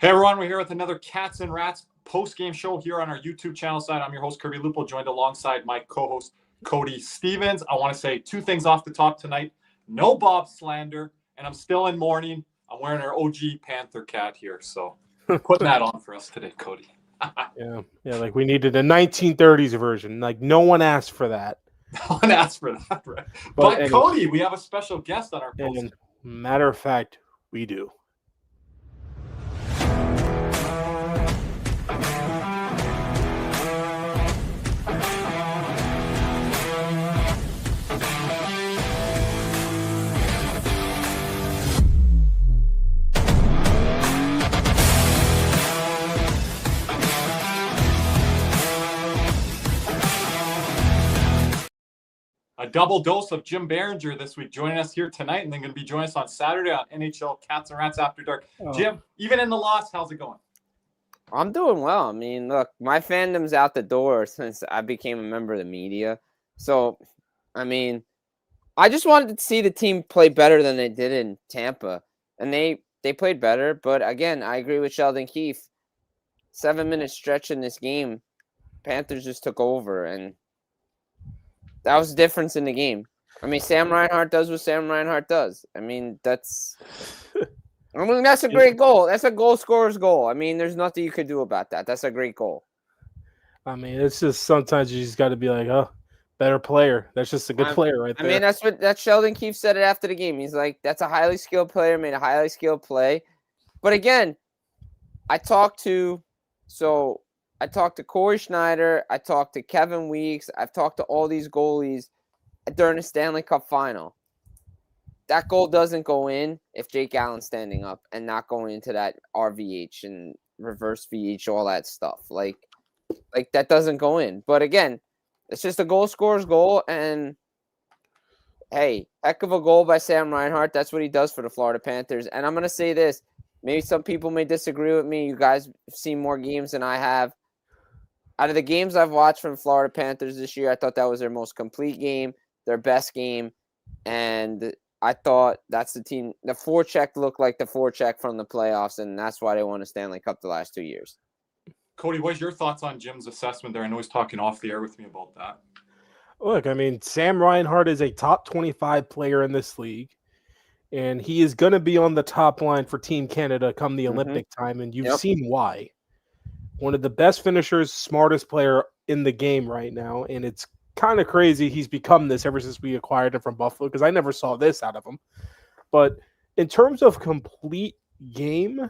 Hey everyone, we're here with another Cats and Rats post-game show here on our YouTube channel side. I'm your host, Kirby, joined alongside my co-host, Cody Stevens. I want to say two things off the top tonight. No Bob slander, and I'm still in mourning. I'm wearing our OG Panther cat here, so putting that on for us today, Cody. Yeah, like we needed a 1930s version. Like no one asked for that. No one asked for that, right? But anyway, Cody, we have a special guest on our post. Matter of fact, we do. A double dose of Jim Biringer this week, joining us here tonight, and then going to be joining us on Saturday on NHL Cats and Rats After Dark. Jim, even in the loss, how's it going? I'm doing well. I mean, look, my fandom's out the door since I became a member of the media. So, I mean, I just wanted to see the team play better than they did in Tampa, and they played better. But again, I agree with Sheldon Keefe. 7-minute stretch in this game, Panthers just took over, and that was the difference in the game. I mean, Sam Reinhart does what Sam Reinhart does. I mean, that's a great goal. That's a goal scorer's goal. I mean, there's nothing you could do about that. That's a great goal. I mean, it's just sometimes you just got to be like, oh, better player. That's just a good player right there. I mean, that's Sheldon Keefe said it after the game. He's like, that's a highly skilled player, made a highly skilled play. But again, I talked to Corey Schneider. I talked to Kevin Weeks. I've talked to all these goalies during the Stanley Cup final. That goal doesn't go in if Jake Allen's standing up and not going into that RVH and reverse VH, all that stuff. Like that doesn't go in. But again, it's just a goal scorer's goal. And hey, heck of a goal by Sam Reinhart. That's what he does for the Florida Panthers. And I'm going to say this. Maybe some people may disagree with me. You guys have seen more games than I have. Out of the games I've watched from Florida Panthers this year, I thought that was their most complete game, their best game, and I thought that's the team. The forecheck looked like the forecheck from the playoffs, and that's why they won a Stanley Cup the last 2 years. Cody, what's your thoughts on Jim's assessment there? I know he's talking off the air with me about that. Look, I mean, Sam Reinhart is a top 25 player in this league, and he is going to be on the top line for Team Canada come the Olympic time, and you've seen why. One of the best finishers, smartest player in the game right now. And it's kind of crazy he's become this ever since we acquired him from Buffalo, because I never saw this out of him. But in terms of complete game,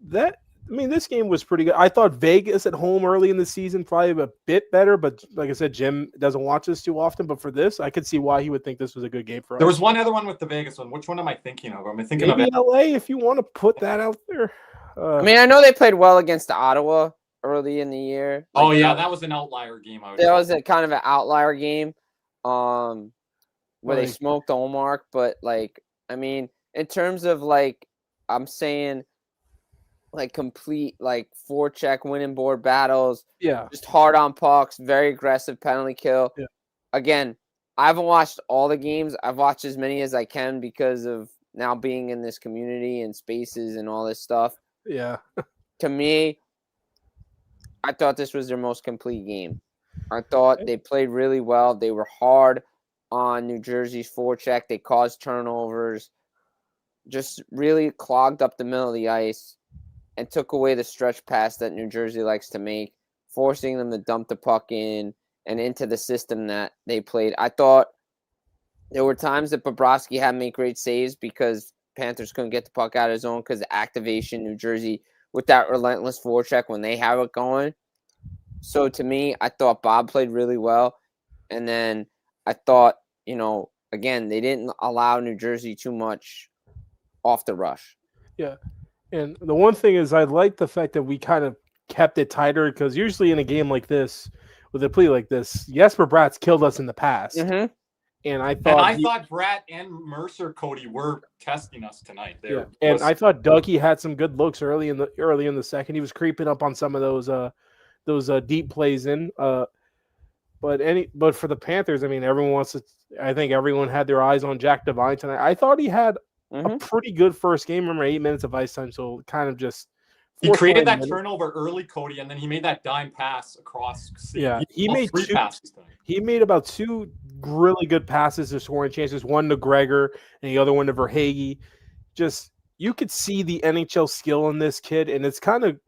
this game was pretty good. I thought Vegas at home early in the season probably a bit better, but like I said, Jim doesn't watch this too often. But for this, I could see why he would think this was a good game for us. There was one other one with the Vegas one. Which one am I thinking of? Am I thinking maybe of LA, if you want to put that out there. I mean, I know they played well against Ottawa early in the year. That was an outlier game. That was a kind of an outlier game where they smoked Olmark. But, I mean, in terms of, I'm saying, complete, forecheck, winning board battles. Yeah. Just hard on pucks, very aggressive penalty kill. Yeah. Again, I haven't watched all the games. I've watched as many as I can because of now being in this community and spaces and all this stuff. Yeah. To me, I thought this was their most complete game. I thought they played really well. They were hard on New Jersey's forecheck. They caused turnovers, just really clogged up the middle of the ice and took away the stretch pass that New Jersey likes to make, forcing them to dump the puck in and into the system that they played. I thought there were times that Bobrovsky had to make great saves because Panthers couldn't get the puck out of his own because of activation. New Jersey with that relentless forecheck when they have it going. So to me, I thought Bob played really well. And then I thought, again, they didn't allow New Jersey too much off the rush. Yeah. And the one thing is I like the fact that we kind of kept it tighter because usually in a game like this, with a play like this, Jesper Bratt's killed us in the past. Mm-hmm. And I thought Bratt and Mercer, Cody, were testing us tonight. I thought Dougie had some good looks early in the second. He was creeping up on some of those deep plays in. But for the Panthers, I mean, I think everyone had their eyes on Jack Devine tonight. I thought he had a pretty good first game. Remember, 8 minutes of ice time, so kind of just. He created that turnover early, Cody, and then he made that dime pass across. Yeah, he made 3 passes tonight. He made about 2 really good passes to scoring chances. One to Gregor and the other one to Verhaeghe. Just you could see the NHL skill in this kid, and it's kind of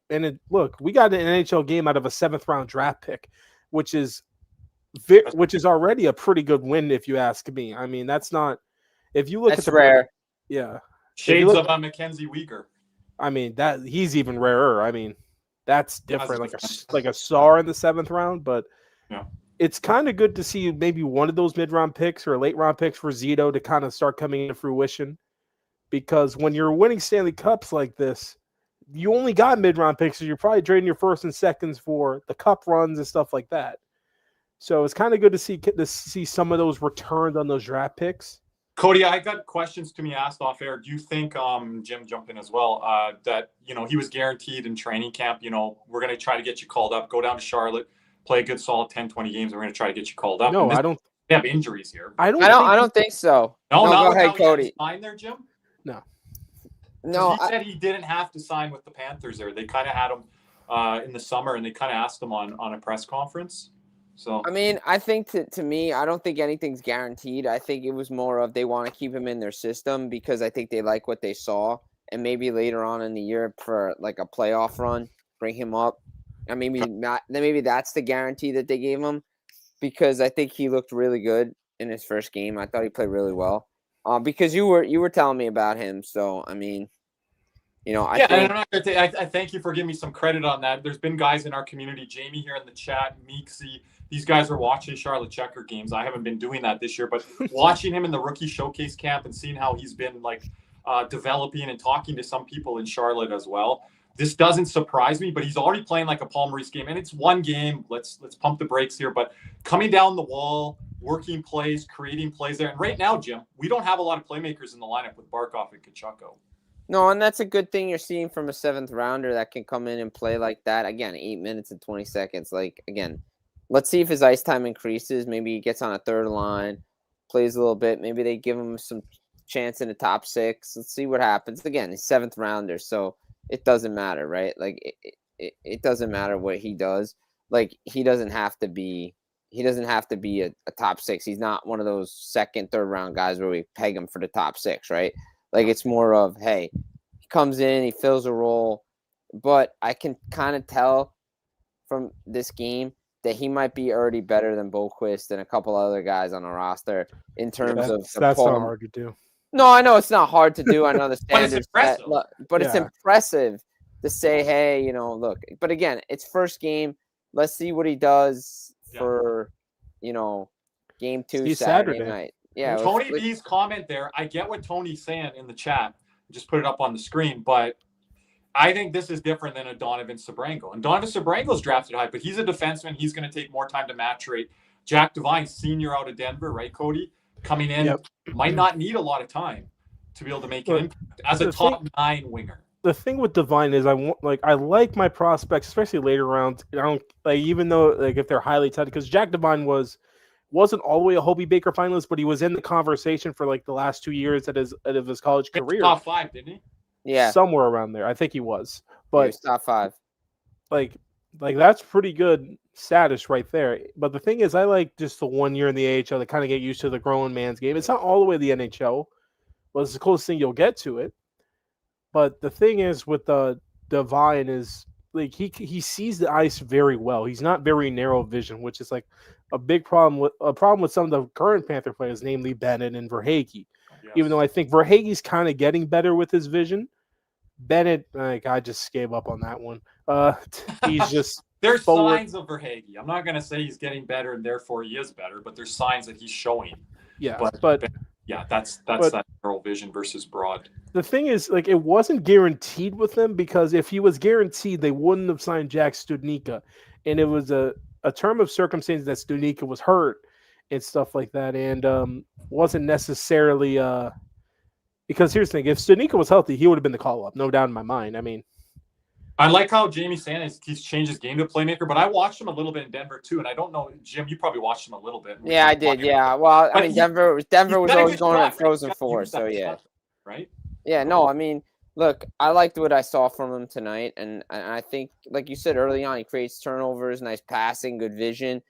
look, we got an NHL game out of a 7th round draft pick, which is already a pretty good win if you ask me. I mean, that's not if you look that's at the rare. Yeah, shades of a Mackenzie Weegar. I mean, that he's even rarer. I mean, that's different, like a Saar in the 7th round, but yeah. It's kind of good to see maybe one of those mid-round picks or late-round picks for Zito to kind of start coming into fruition, because when you're winning Stanley Cups like this, you only got mid-round picks, so you're probably trading your first and seconds for the cup runs and stuff like that. So it's kind of good to see some of those returned on those draft picks. Cody, I got questions to me asked off air. Do you think, Jim jumped in as well, that, he was guaranteed in training camp, we're going to try to get you called up, go down to Charlotte, play a good solid 10, 20 games, and we're going to try to get you called up? No, I don't. They have injuries here. I don't think so. No, go ahead, Cody. Sign there, Jim? No. He said he didn't have to sign with the Panthers there. They kind of had him in the summer, and they kind of asked him on a press conference. So I mean, I think to me, I don't think anything's guaranteed. I think it was more of they want to keep him in their system because I think they like what they saw, and maybe later on in the year for like a playoff run, bring him up. And maybe not. Then maybe that's the guarantee that they gave him, because I think he looked really good in his first game. I thought he played really well. Because you were telling me about him, so I mean, I thank you for giving me some credit on that. There's been guys in our community, Jamie here in the chat, Meeksy. These guys are watching Charlotte Checker games. I haven't been doing that this year, but watching him in the rookie showcase camp and seeing how he's been developing and talking to some people in Charlotte as well. This doesn't surprise me, but he's already playing like a Paul Maurice game, and it's one game. Let's pump the brakes here, but coming down the wall, working plays, creating plays there. And right now, Jim, we don't have a lot of playmakers in the lineup with Barkov and Kachako. No, and that's a good thing you're seeing from a 7th rounder that can come in and play like that. Again, 8 minutes and 20 seconds. Like, again, let's see if his ice time increases. Maybe he gets on a 3rd line, plays a little bit. Maybe they give him some chance in the top 6. Let's see what happens. Again, he's 7th rounder, so it doesn't matter, right? Like, it doesn't matter what he does. Like, he doesn't have to be a top 6. He's not one of those 2nd, 3rd round guys where we peg him for the top 6, right? Like, it's more of, hey, he comes in, he fills a role, but I can kind of tell from this game that he might be already better than Boquist and a couple other guys on the roster in terms of the that's not hard to do. No, I know it's not hard to do. I know the standards, but it's impressive to say, hey, look. But again, it's first game. Let's see what he does for, game 2 Saturday night. Yeah, Tony B's comment there. I get what Tony's saying in the chat. Just put it up on the screen, but I think this is different than a Donovan Sabrango. And Donovan Sabrango's drafted high, but he's a defenseman. He's going to take more time to maturate. Jack Devine, senior out of Denver, right, Cody? Coming in, might not need a lot of time to be able to make an impact as a top 9 winger. The thing with Devine is I like my prospects, especially later rounds. I don't even though if they're highly touted, because Jack Devine wasn't all the way a Hobie Baker finalist, but he was in the conversation for the last 2 years of his college career. Top 5, didn't he? Yeah, somewhere around there. I think he was, but he was top 5. Like that's pretty good status right there. But the thing is, I like just the 1 year in the AHL to kind of get used to the grown man's game. It's not all the way to the NHL, but it's the closest thing you'll get to it. But the thing is with the Devine is he sees the ice very well. He's not very narrow vision, which is a big problem with some of the current Panther players, namely Bennett and Verhaeghe. Yes. Even though I think Verhaeghe's kind of getting better with his vision, Bennett, I just gave up on that one. He's just there's signs of Verhaeghe. I'm not going to say he's getting better and therefore he is better, but there's signs that he's showing. Yeah, but that's that narrow vision versus broad. The thing is, it wasn't guaranteed with them, because if he was guaranteed, they wouldn't have signed Jack Studnicka, and it was a term of circumstance that Studnicka was hurt and stuff like that, and wasn't necessarily because here's the thing: if Studnicka was healthy, he would have been the call up, no doubt in my mind. I mean, I like how Jamie Sanders he's changed his game to playmaker, but I watched him a little bit in Denver too, and I don't know, Jim, you probably watched him a little bit. Yeah, I did. Yeah, well, I mean, Denver was always going to Frozen Four, so yeah. Right? Yeah, no, I mean, look, I liked what I saw from him tonight, and I think, like you said early on, he creates turnovers, nice passing, good vision.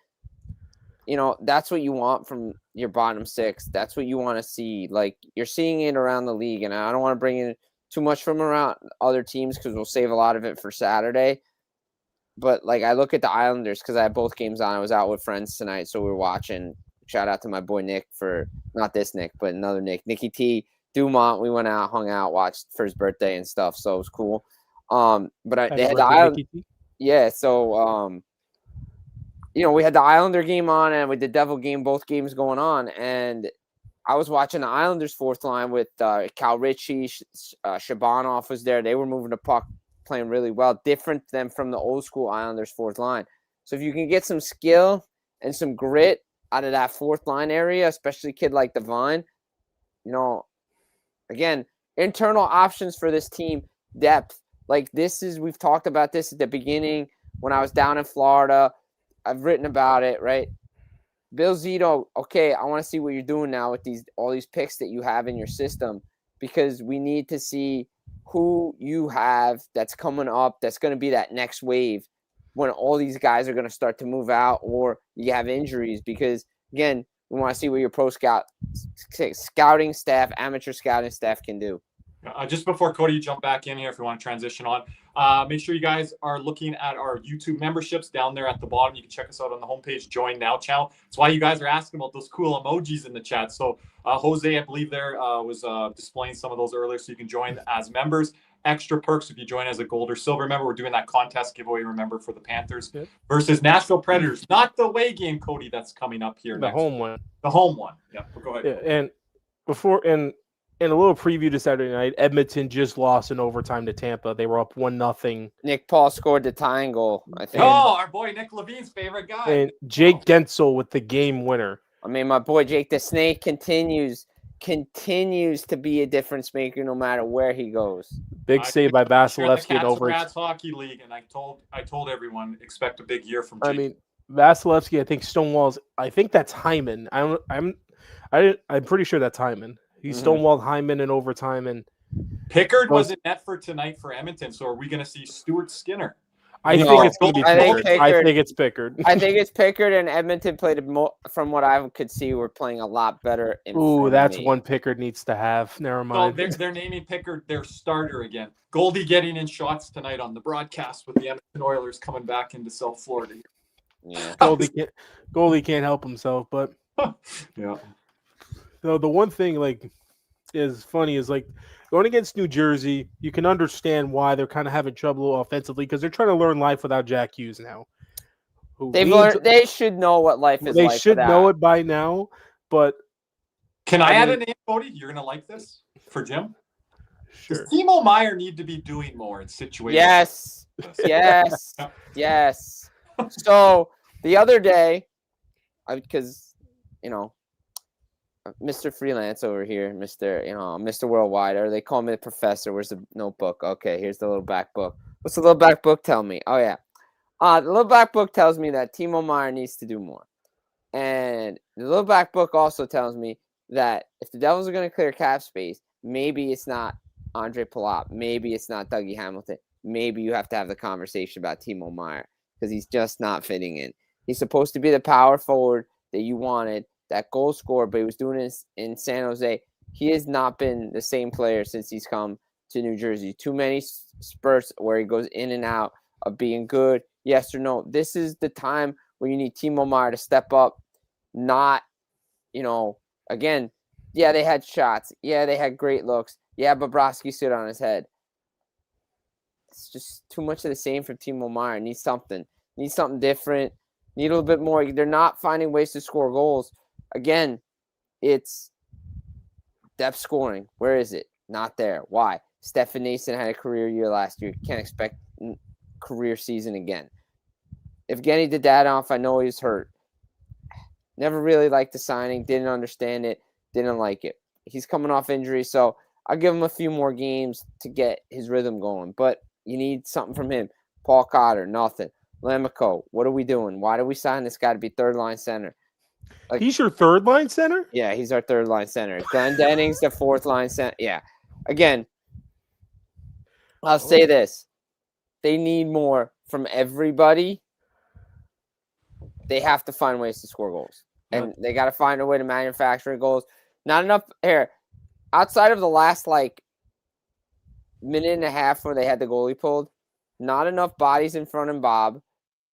You know, that's what you want from your bottom six. That's what you want to see. Like, you're seeing it around the league, and I don't want to bring in too much from around other teams because we'll save a lot of it for Saturday. But, like, I look at the Islanders because I had both games on. I was out with friends tonight, so we were watching. Shout out to my boy Nick for not this Nick, but another Nick, Nicky T. Dumont. We went out, hung out, watched for his birthday and stuff, so it was cool. But they had the Island, yeah. So you know, we had the Islander game on and with the Devil game, both games going on, and I was watching the Islanders fourth line with Cal Ritchie, Shabanov was there. They were moving the puck, playing really well, different than from the old school Islanders fourth line. So if you can get some skill and some grit out of that fourth line area, especially a kid like Devine, you know, again, internal options for this team, depth. Like we've talked about this at the beginning when I was down in Florida. I've written about it, right? Bill Zito, okay, I want to see what you're doing now with all these picks that you have in your system, because we need to see who you have that's coming up, that's going to be that next wave when all these guys are going to start to move out or you have injuries. Because, again, we want to see what your pro scouting staff, amateur scouting staff can do. Just before Cody, you jump back in here if you want to transition on. Make sure you guys are looking at our YouTube memberships down there at the bottom. You can check us out on the homepage, Join Now channel. That's why you guys are asking about those cool emojis in the chat. So Jose, I believe there was displaying some of those earlier, so you can join as members. Extra perks if you join as a gold or silver member. We're doing that contest giveaway, remember, for the Panthers versus Nashville Predators. Not the away game, Cody, that's coming up here. The home one. The home one. Yeah, go ahead. Yeah, and before in a little preview to Saturday night, Edmonton just lost in overtime to Tampa. They were up 1-0. Nick Paul scored the tying goal, I think. Oh, our boy Nick Levine's favorite guy. And Jake Gensel with the game winner. I mean, my boy Jake the Snake continues to be a difference maker no matter where he goes. Big save by Vasilevsky in overtime. CatsNRats Hockey League, and I told everyone expect a big year from Jake. I mean, Vasilevsky, I think Stonewall's. I think that's Hyman. I'm pretty sure that's Hyman. He stonewalled Hyman in overtime, and Pickard was in net for tonight for Edmonton. So are we going to see Stuart Skinner? I think it's going to be Pickard. I think it's Pickard. I think it's Pickard, and Edmonton played from what I could see, we're playing a lot better. Ooh, that's one Pickard needs to have. Never mind. So they're naming Pickard their starter again. Goldie getting in shots tonight on the broadcast with the Edmonton Oilers coming back into South Florida. Yeah, Goldie can't help himself, but yeah. So the one thing is funny is going against New Jersey, you can understand why they're kind of having trouble offensively because they're trying to learn life without Jack Hughes now. They should know what life is like. They should know it by now, but can I add a name, Cody? You're gonna like this for Jim. Sure. Does Timo Meier need to be doing more in situations? Yes. So the other day, because Mr. Freelance over here, Mr. Worldwide, or they call me the professor. Where's the notebook? Okay, here's the little back book. What's the little back book tell me? Oh, yeah. The little back book tells me that Timo Meier needs to do more. And the little back book also tells me that if the Devils are going to clear cap space, maybe it's not Andre Palat. Maybe it's not Dougie Hamilton. Maybe you have to have the conversation about Timo Meier because he's just not fitting in. He's supposed to be the power forward that you wanted, that goal scorer, but he was doing it in San Jose. He has not been the same player since he's come to New Jersey. Too many spurts where he goes in and out of being good, yes or no. This is the time where you need Timo Meier to step up, not, again, yeah, they had shots. Yeah, they had great looks. Yeah, Bobrovsky stood on his head. It's just too much of the same for Timo Meier. Needs something different. Need a little bit more. They're not finding ways to score goals. Again, it's depth scoring. Where is it? Not there. Why? Stefan Nason had a career year last year. Can't expect career season again. Evgeny Dadonov, I know he's hurt. Never really liked the signing. Didn't understand it. Didn't like it. He's coming off injury, so I'll give him a few more games to get his rhythm going. But you need something from him. Paul Cotter, nothing. Lemico, what are we doing? Why do we sign this guy to be third-line center? He's your third-line center? Yeah, he's our third-line center. Glenn Dennings, the fourth-line center. Yeah. Again, I'll say this. They need more from everybody. They have to find ways to score goals. And they got to find a way to manufacture goals. Not enough here. Outside of the last, minute and a half where they had the goalie pulled, not enough bodies in front of Bob.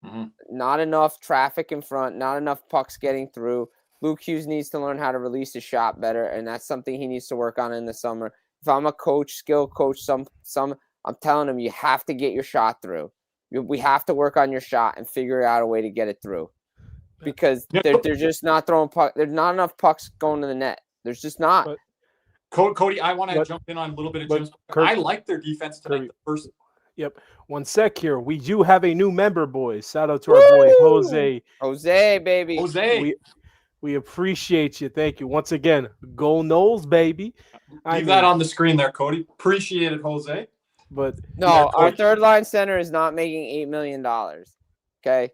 Mm-hmm. Not enough traffic in front. Not enough pucks getting through. Luke Hughes needs to learn how to release his shot better, and that's something he needs to work on in the summer. If I'm a coach, skill coach, I'm telling him you have to get your shot through. We have to work on your shot and figure out a way to get it through. Because they're just not throwing pucks. There's not enough pucks going to the net. There's just not. Cody, I want to jump in on a little bit of Jim's. I like their defense tonight. Yep. One sec here. We do have a new member, boys. Shout out to our boy Jose. Jose, baby. Jose. We appreciate you. Thank you. Once again, Go Knowles, baby. Leave that on the screen there, Cody. Appreciate it, Jose. But no, our third line center is not making $8 million. Okay.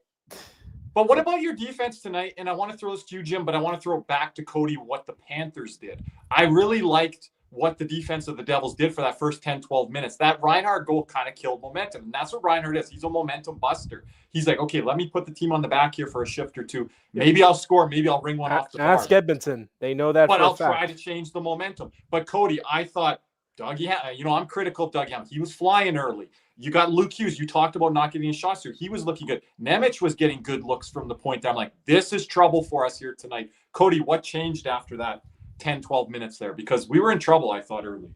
But what about your defense tonight? And I want to throw this to you, Jim, but I want to throw back to Cody what the Panthers did. I really liked what the defense of the Devils did for that first 10, 12 minutes. That Reinhart goal kind of killed momentum. And that's what Reinhart is. He's a momentum buster. He's like, okay, let me put the team on the back here for a shift or two. Maybe I'll score. Maybe I'll ring one off the bar. Ask Edmonton. They know that. But I'll try to change the momentum. But Cody, I thought Dougie, I'm critical of Doug Hammond. He was flying early. You got Luke Hughes. You talked about not getting his shots through. He was looking good. Nemec was getting good looks from the point that I'm like, this is trouble for us here tonight. Cody, what changed after that 10, 12 minutes there? Because we were in trouble, I thought, early.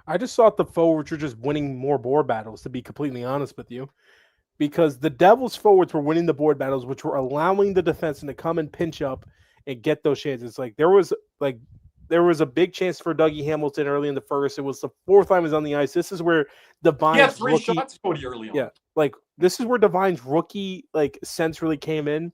I just thought the forwards were just winning more board battles, to be completely honest with you. Because the Devils forwards were winning the board battles, which were allowing the defenseman to come and pinch up and get those chances. There was a big chance for Dougie Hamilton early in the first. It was the fourth time he was on the ice. This is where Devine's three shots, Cody, early on. Yeah, this is where Devine's rookie sense really came in.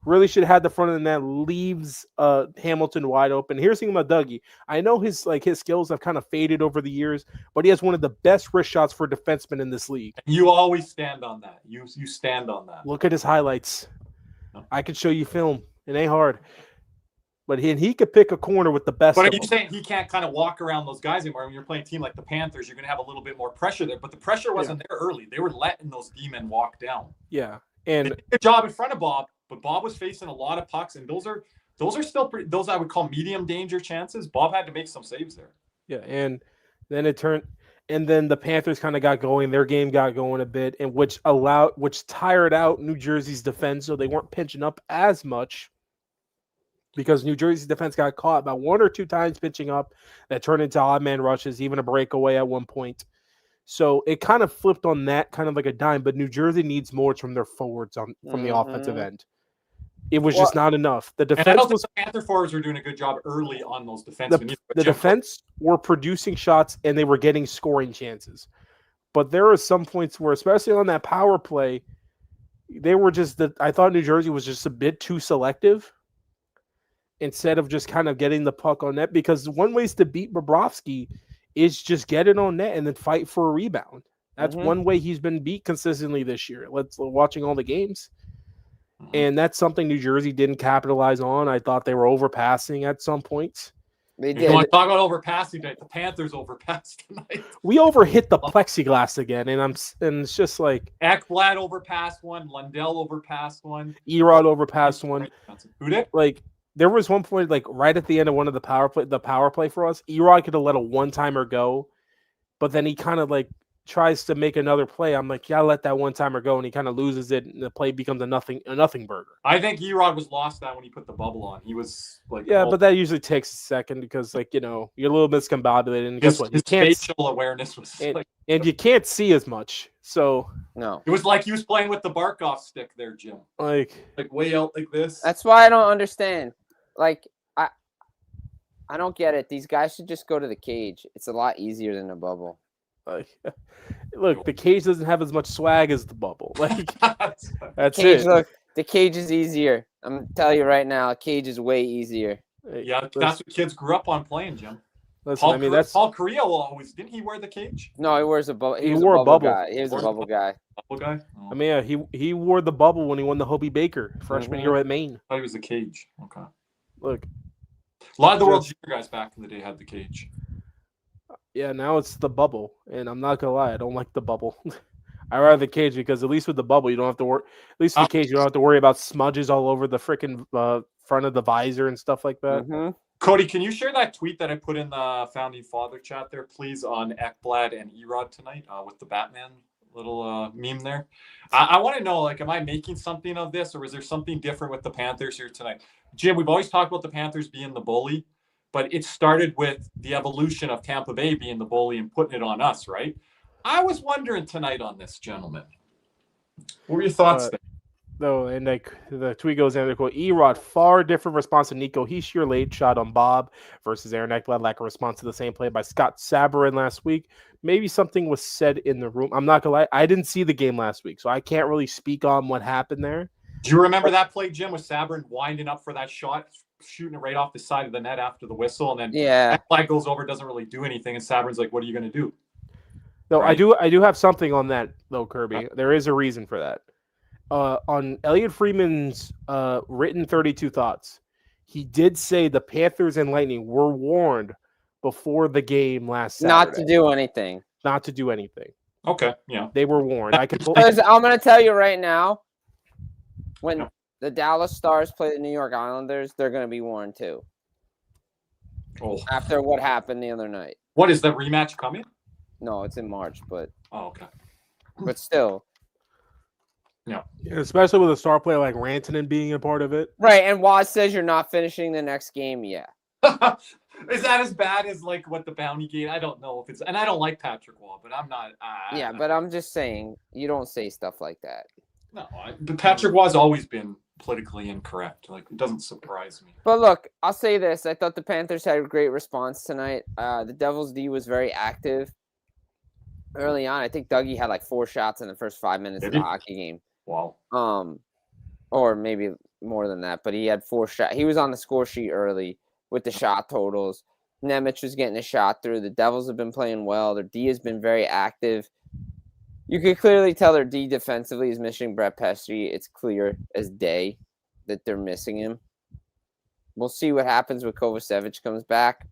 Really should have had the front of the net, leaves Hamilton wide open. Here's the thing about Dougie. I know his skills have kind of faded over the years, but he has one of the best wrist shots for defensemen in this league. You always stand on that. You stand on that. Look at his highlights. I could show you film. It ain't hard. But he could pick a corner with the best. But are you saying he can't kind of walk around those guys anymore? When you're playing a team like the Panthers, you're going to have a little bit more pressure there. But the pressure wasn't there early. They were letting those D-men walk down. Yeah, and they did a good job in front of Bob, but Bob was facing a lot of pucks, and those are still those I would call medium danger chances. Bob had to make some saves there. Yeah, and then then the Panthers kind of got going. Their game got going a bit, and which tired out New Jersey's defense, so they weren't pinching up as much. Because New Jersey's defense got caught about one or two times pitching up that turned into odd man rushes, even a breakaway at one point. So it kind of flipped on that, kind of like a dime. But New Jersey needs more from their forwards from the offensive end. It was just not enough. The defense the Panther forwards were doing a good job early on those defensemen. The defense were producing shots and they were getting scoring chances. But there are some points where, especially on that power play, they were I thought New Jersey was just a bit too selective. Instead of just kind of getting the puck on net, because one way to beat Bobrovsky is just get it on net and then fight for a rebound. That's one way he's been beat consistently this year. Watching all the games. And that's something New Jersey didn't capitalize on. I thought they were overpassing at some points. They did. You want to talk about overpassing tonight? The Panthers overpassed tonight. We overhit the plexiglass again, and it's just like Ekblad overpassed one, Lundell overpassed one, ERod overpassed one. Who did? There was one point, right at the end of one of the power play for us, ERod could have let a one-timer go, but then he kind of tries to make another play. I'm like, yeah, let that one-timer go, and he kind of loses it, and the play becomes a nothing burger. I think ERod was lost that when he put the bubble on. He was but that usually takes a second because you're a little discombobulated, and guess what? His facial awareness was and you can't see as much. So no, it was like he was playing with the Barkov stick there, Jim. Like way out like this. That's why I don't understand. I don't get it. These guys should just go to the cage. It's a lot easier than a bubble. Look, the cage doesn't have as much swag as the bubble. That's cage, it. Look, the cage is easier. I'm telling you right now, a cage is way easier. Yeah, that's what kids grew up on playing, Jim. Listen, Paul Correa always didn't he wear the cage? No, he wears a bubble. He wore a bubble guy. He was a bubble guy. Bubble guy. Oh. I mean, he wore the bubble when he won the Hobie Baker freshman year at Maine. I thought he was the cage. Okay. Look, a lot of the World Junior guys back in the day had the cage. Yeah, now it's the bubble, and I'm not gonna lie, I don't like the bubble. I rather the cage because at least with the bubble, you don't have to worry. At least with the cage, you don't have to worry about smudges all over the freaking front of the visor and stuff like that. Mm-hmm. Cody, can you share that tweet that I put in the Founding Father chat there, please, on Ekblad and ERod tonight with the Batman little meme there? I want to know, like, am I making something of this, or is there something different with the Panthers here tonight? Jim, we've always talked about the Panthers being the bully, but it started with the evolution of Tampa Bay being the bully and putting it on us, right? I was wondering tonight on this, gentlemen. What were your thoughts there? No, and like the tweet goes in, quote, ERod, far different response to Nico Hischier late shot on Bob versus Aaron Ekblad, lack of response to the same play by Scott Sabourin last week. Maybe something was said in the room. I'm not gonna lie, I didn't see the game last week, so I can't really speak on what happened there. Do you remember that play, Jim, with Sabourin winding up for that shot, shooting it right off the side of the net after the whistle, and then Ekblad goes over, doesn't really do anything, and Sabourin's like, "What are you going to do?" No, right? I do have something on that though, Kirby. There is a reason for that. On Elliot Freeman's written 32 thoughts, he did say the Panthers and Lightning were warned before the game last Saturday. Not to do anything. Not to do anything. Okay, yeah. They were warned. Because I'm going to tell you right now, when the Dallas Stars play the New York Islanders, they're going to be warned too. Oh. After what happened the other night. What, is the rematch coming? No, it's in March, but... Oh, okay. But still... Yeah. Especially with a star player like Rantanen being a part of it. Right, and Waz says you're not finishing the next game, Is that as bad as like what the bounty gate? I don't know if it's, and I don't like Patrick Waugh, but I'm not. Yeah, but I'm just saying you don't say stuff like that. No, but Patrick Waugh's always been politically incorrect. Like, it doesn't surprise me. But look, I'll say this: I thought the Panthers had a great response tonight. The Devils' D was very active early on. I think Dougie had like 4 shots in the first 5 minutes of the hockey game. Wow. Or maybe more than that, but he had 4 shots. He was on the score sheet early with the shot totals. Nemec was getting a shot through. The Devils have been playing well. Their D has been very active. You can clearly tell their D defensively is missing Brett Pesce. It's clear as day that they're missing him. We'll see what happens when Kovacevic comes back.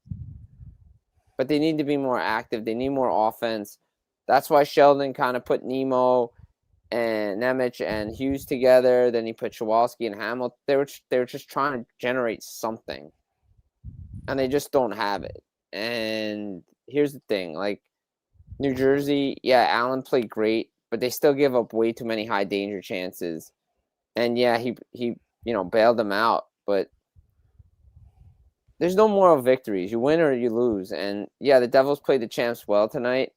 But they need to be more active. They need more offense. That's why Sheldon kind of put Nemo and Nemec and Hughes together. Then he put Kowalski and Hamilton. They were just trying to generate something. And they just don't have it. And here's the thing. Like, New Jersey, yeah, Allen played great, but they still give up way too many high danger chances. And yeah, he bailed them out. But there's no moral victories. You win or you lose. And yeah, the Devils played the champs well tonight.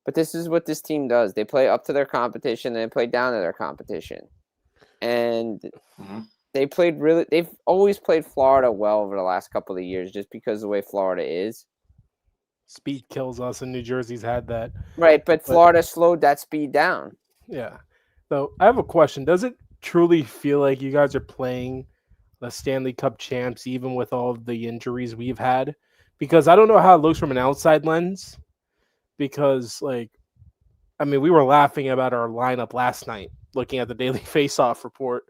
But this is what this team does. They play up to their competition and they play down to their competition. And they've always played Florida well over the last couple of years just because of the way Florida is. Speed kills us, and New Jersey's had that. Right, but Florida slowed that speed down. Yeah. So I have a question. Does it truly feel like you guys are playing the Stanley Cup champs even with all of the injuries we've had? Because I don't know how it looks from an outside lens. Because, like, I mean, we were laughing about our lineup last night, looking at the Daily Face-Off report,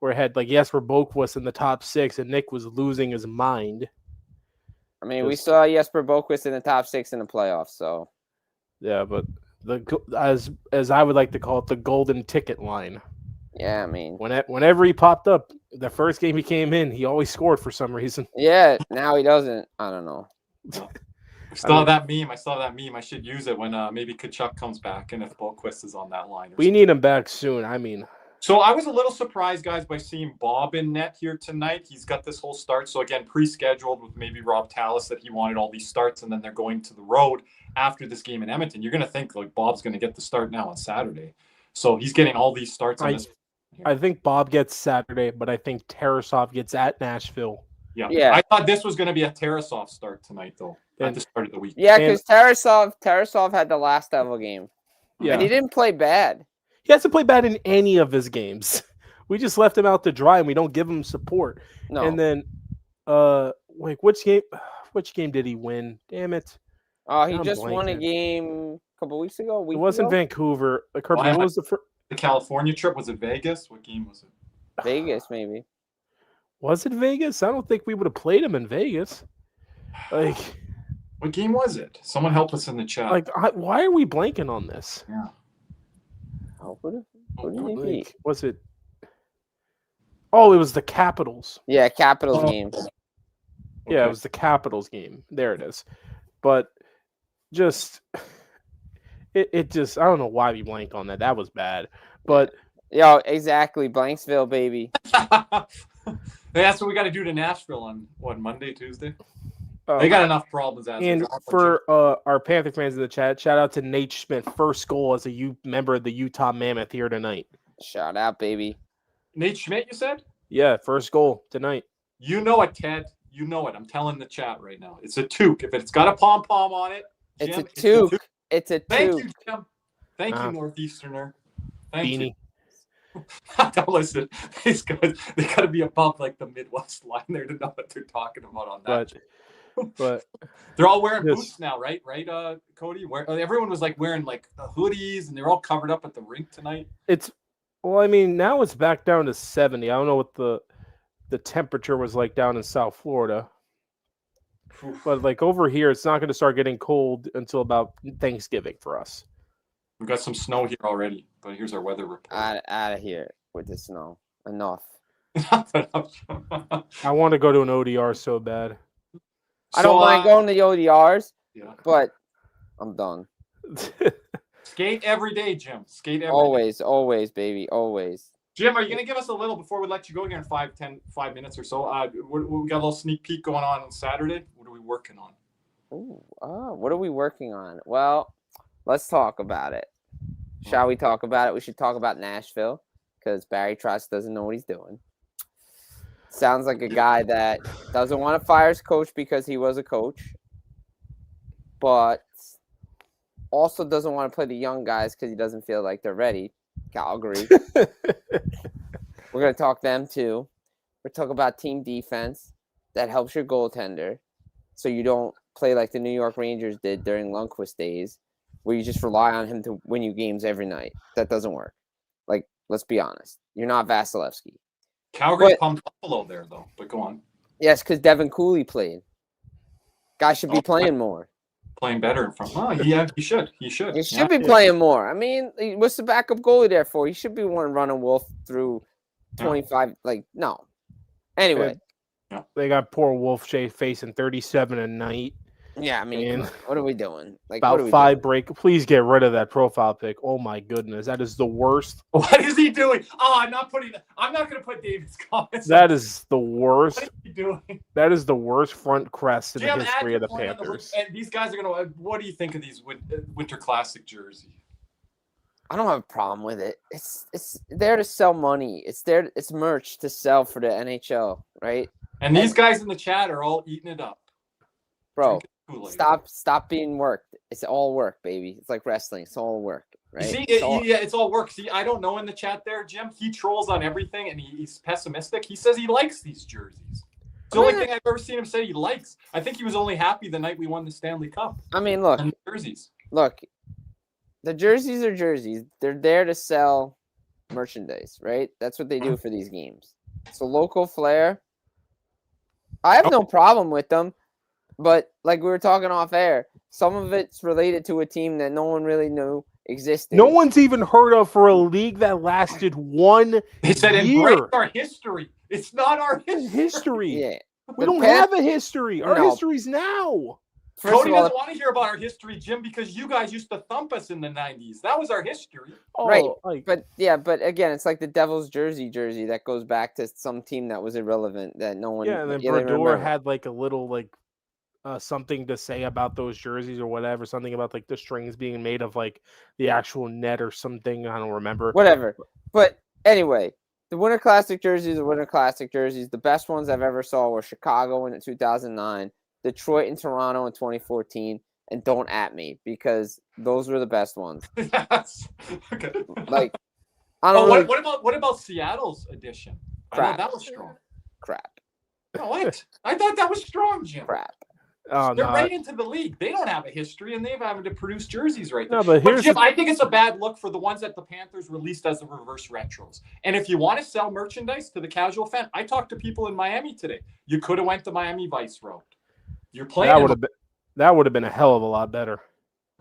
where it had, like, Jesper Boqvist in the top 6, and Nick was losing his mind. I mean, we saw Jesper Boqvist in the top 6 in the playoffs, so. Yeah, but as I would like to call it, the golden ticket line. Yeah, I mean. Whenever he popped up, the first game he came in, he always scored for some reason. Yeah, now he doesn't. I don't know. I saw that meme. I should use it when maybe Kachuk comes back and if Boqvist is on that line. We need him back soon. I mean. So I was a little surprised, guys, by seeing Bob in net here tonight. He's got this whole start. So, again, pre-scheduled with maybe Rob Tallis that he wanted all these starts, and then they're going to the road after this game in Edmonton. You're going to think, like, Bob's going to get the start now on Saturday. So he's getting all these starts on this. I think Bob gets Saturday, but I think Tarasov gets at Nashville. Yeah. I thought this was going to be a Tarasov start tonight, though, at the start of the week. Yeah, because Tarasov had the last Devil game. Yeah. And he didn't play bad. He hasn't played bad in any of his games. We just left him out to dry, and we don't give him support. No. And then, which game did he win? Damn it! He just won a game a couple weeks ago. It wasn't Vancouver. What was the California trip? Was it Vegas? What game was it? Vegas, maybe. Was it Vegas? I don't think we would have played him in Vegas. Like, What game was it? Someone help us in the chat. Like, why are we blanking on this? Yeah. Oh, what did they beat? Was it? Oh, it was the Capitals. Yeah, Capitals game. Yeah, it was the Capitals game. There it is. But just it just I don't know why we blank on that. That was bad. But Yo, exactly. Blanksville, baby. That's what we got to do to Nashville on Monday, Tuesday. They got enough problems. And for our Panther fans in the chat, shout out to Nate Schmidt, first goal as a member of the Utah Mammoth here tonight. Shout out, baby. Nate Schmidt, you said? Yeah, first goal tonight. You know it, Ted. You know it. I'm telling the chat right now. It's a toque. If it's got a pom-pom on it, Jim, it's a toque. It's a toque. Thank you, Jim. Thank you, Northeasterner. Thank Beanie. you. Don't listen. These guys, they got to be above like the Midwest line there to know what they're talking about on that. But they're all wearing boots now, right? Right, Cody? Everyone was like wearing like hoodies, and they're all covered up at the rink tonight. I mean, now it's back down to 70. I don't know what the temperature was like down in South Florida. But like over here, it's not going to start getting cold until about Thanksgiving for us. We've got some snow here already, but here's our weather report. Out of here with the snow. Enough. I want to go to an ODR so bad. I don't mind going to the ODRs, but I'm done. Skate every day, Jim. Skate every day. Always, baby. Always. Jim, are you going to give us a little before we let you go here in 5 minutes or so? We got a little sneak peek going on Saturday. What are we working on? What are we working on? Well, let's talk about it. Shall we talk about it? We should talk about Nashville because Barry Trotz doesn't know what he's doing. Sounds like a guy that doesn't want to fire his coach because he was a coach, but also doesn't want to play the young guys because he doesn't feel like they're ready. Calgary. We're going to talk them too. We're talking about team defense that helps your goaltender so you don't play like the New York Rangers did during Lundqvist days where you just rely on him to win you games every night. That doesn't work. Like, let's be honest. You're not Vasilevsky. Calgary pumped Buffalo there, though. But go on. Yes, because Devin Cooley played. Guy should be playing more. Playing better in front. Oh, yeah, he should. He should. He should be playing more. I mean, what's the backup goalie there for? He should be one running Wolf through 25. Like, no. Anyway. They got poor Wolf facing 37 a night. Yeah, I mean, what are we doing? Like about 5 break. Please get rid of that profile pic. Oh my goodness, that is the worst. What is he doing? Oh, I'm not going to put David's comments. That is the worst. What is he doing? That is the worst front crest in the history of the Panthers. And these guys are going to. What do you think of these Winter Classic jerseys? I don't have a problem with it. It's there to sell money. It's merch to sell for the NHL, right? And these guys in the chat are all eating it up. Bro, stop being worked. It's all work, baby. It's like wrestling. It's all work, right? See, it's all work. See, I don't know in the chat there, Jim. He trolls on everything, and he's pessimistic. He says he likes these jerseys. It's the only thing I've ever seen him say he likes. I think he was only happy the night we won the Stanley Cup. I mean, look. Jerseys. Look, the jerseys are jerseys. They're there to sell merchandise, right? That's what they do for these games. So local flair. I have no problem with them. But like we were talking off air, some of it's related to a team that no one really knew existed. No one's even heard of for a league that lasted 1 year. They said embrace our history. It's not our history. Yeah. We don't have a history. Our history's now. Cody doesn't want to hear about our history, Jim, because you guys used to thump us in the 90s. That was our history. Right. But again, it's like the Devil's jersey that goes back to some team that was irrelevant that no one. Yeah, and then Brodeur had like a little like something to say about those jerseys or whatever, something about like the strings being made of like the actual net or something. I don't remember. Whatever. But anyway, the Winter Classic jerseys are Winter Classic jerseys. The best ones I've ever saw were Chicago in 2009, Detroit and Toronto in 2014, and don't at me because those were the best ones. Yes. Okay. Like, I don't know. What about Seattle's edition? Crap. I thought that was strong. Crap. No, what? I thought that was strong, Jim. Crap. They're right into the league. They don't have a history, and they've having to produce jerseys right there. No, but Jim, I think it's a bad look for the ones that the Panthers released as the reverse retros. And if you want to sell merchandise to the casual fan, I talked to people in Miami today. You could have went the Miami Vice road. You're playing. That would have been a hell of a lot better.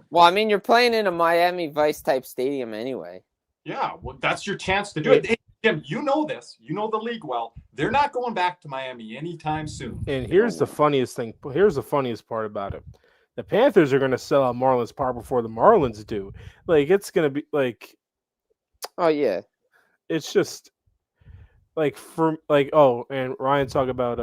Well, I mean, you're playing in a Miami Vice type stadium anyway. Yeah, well, that's your chance to do it. Hey, Jim, you know this. You know the league well. They're not going back to Miami anytime soon. And here's the funniest thing. Here's the funniest part about it. The Panthers are going to sell out Marlins Park before the Marlins do. Like, it's going to be like, Oh yeah, it's just like and Ryan talked about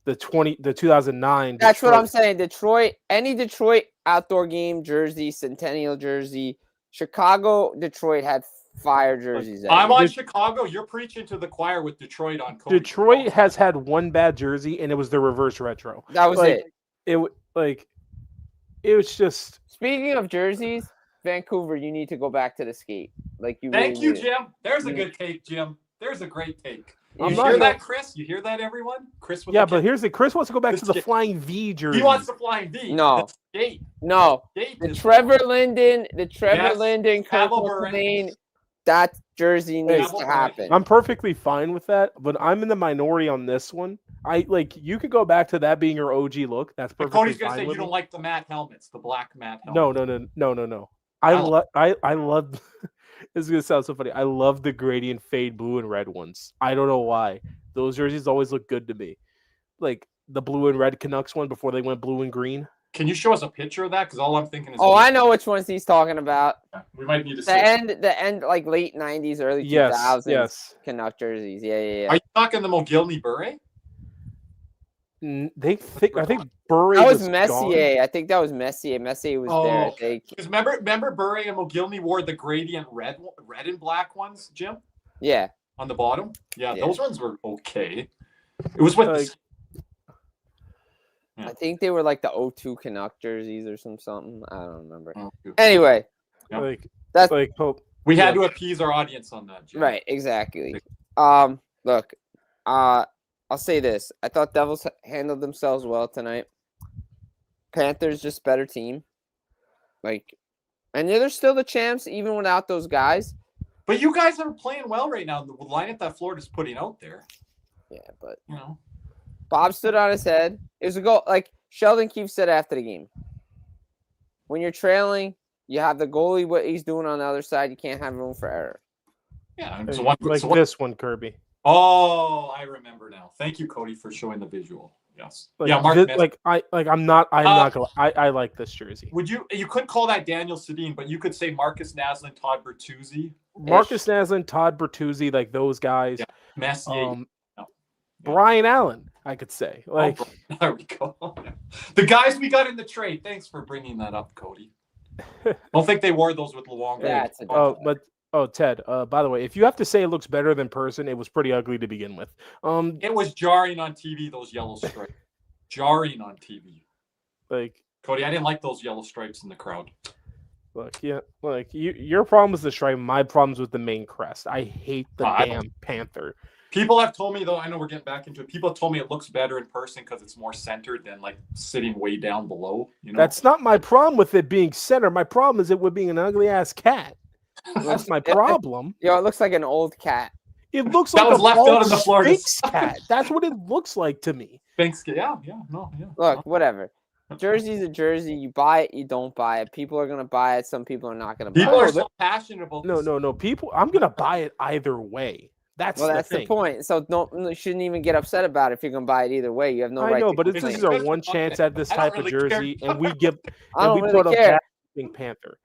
the 2009. that's what I'm saying. Detroit, any Detroit outdoor game jersey, Centennial jersey, Chicago, Detroit had fire jerseys. I'm on Chicago. You're preaching to the choir with Detroit on Cody. Detroit has had one bad jersey, and it was the reverse retro. That was it. It was just. Speaking of jerseys, Vancouver, you need to go back to the skate. Like you. Thank really you, need. Jim. There's a good take, Jim. There's a great take. You I'm hear not- that, Chris? You hear that, everyone? Chris with Yeah, the but here's the Chris wants to go back This to the kid- Flying V jersey. he wants the flying V. No. The skate. No, Skate the is- Trevor Linden, Yes, Kirk Pavel Bure. McLean, that jersey needs Pavel to Bure. happen. I'm perfectly fine with that, but I'm in the minority on this one. You could go back to that being your OG look. That's But perfectly Cody's gonna fine say you with don't me. like the matte helmets, the black matte No. helmets. I love. This is gonna sound so funny. I love the gradient fade blue and red ones. I don't know why. Those jerseys always look good to me. Like the blue and red Canucks one before they went blue and green. Can you show us a picture of that? Because all I'm thinking is. Oh, I know which ones he's talking about. We might need to see. The end, like late '90s, early 2000s. Yes. Canuck jerseys. Yeah. Are you talking the Mogilny Bure? I think Bure That was gone. Messier. I think that was Messier. Messier was there. I think. Because remember Bure and Mogilny wore the gradient red and black ones, Jim, Yeah. on the bottom. Yeah, Yeah. those ones were okay. It was with Like- I think they were like the 02 Canuck jerseys or something. I don't remember. the. Anyway, Yeah. Like that's like hope. We had Yeah. to appease our audience on that, Jim. right. Exactly. Look, I'll say this. I thought Devils handled themselves well tonight. Panthers just better team. And they're still the champs even without those guys. But you guys are playing well right now. The lineup that Florida's putting out there, Yeah, but you know. Bob stood on his head. It was a goal. Like Sheldon Keefe said after the game. When you're trailing, you have the goalie, what he's doing on the other side. You can't have room for error. Yeah. Like, So one, like so one- this one, Kirby. Oh, I remember now. Thank you, Cody, for showing the visual. Yes. Like, yeah, Mark. thi- Mess- I'm not gonna. I like this jersey. Would you couldn't call that Daniel Sedin, but you could say Marcus Naslin, Todd Bertuzzi, Marcus Naslin, Todd Bertuzzi, like those guys. Yeah. Messier. Um, No. Brian Allen, I could say. Like, There we go. The guys we got in the trade. Thanks for bringing that up, Cody. Don't think they wore those with Luongo. Yeah, it's a- Ted. By the way, if you have to say it looks better than person, it was pretty ugly to begin with. It was jarring on TV, those yellow stripes. Jarring on TV. Like, Cody, I didn't like those yellow stripes in the crowd. your problem is the stripe. My problem's with the main crest. I hate the I damn panther. People have told me, though, I know we're getting back into it. People have told me it looks better in person because it's more centered than like sitting way down below. You know, That's not my problem with it being center. My problem is it with being an ugly ass cat. That's my problem. Yo, it looks like an old cat. It looks That like was a left out bald on the floor to Sphinx cat. That's what it looks like to me. thanks. Yeah. Look, whatever. Jersey's a jersey. You buy it, you don't buy it. People are gonna buy it. Some people are not gonna buy People it. are so passionate about this. No. People, I'm gonna buy it either way. That's Well, that's the the thing. point. So you shouldn't even get upset about it if you're gonna buy it either way. You have no right. I know, to but this complain. is our one chance at this I don't type of really care. jersey, and we give. I don't and we really put care. a Pink Panther.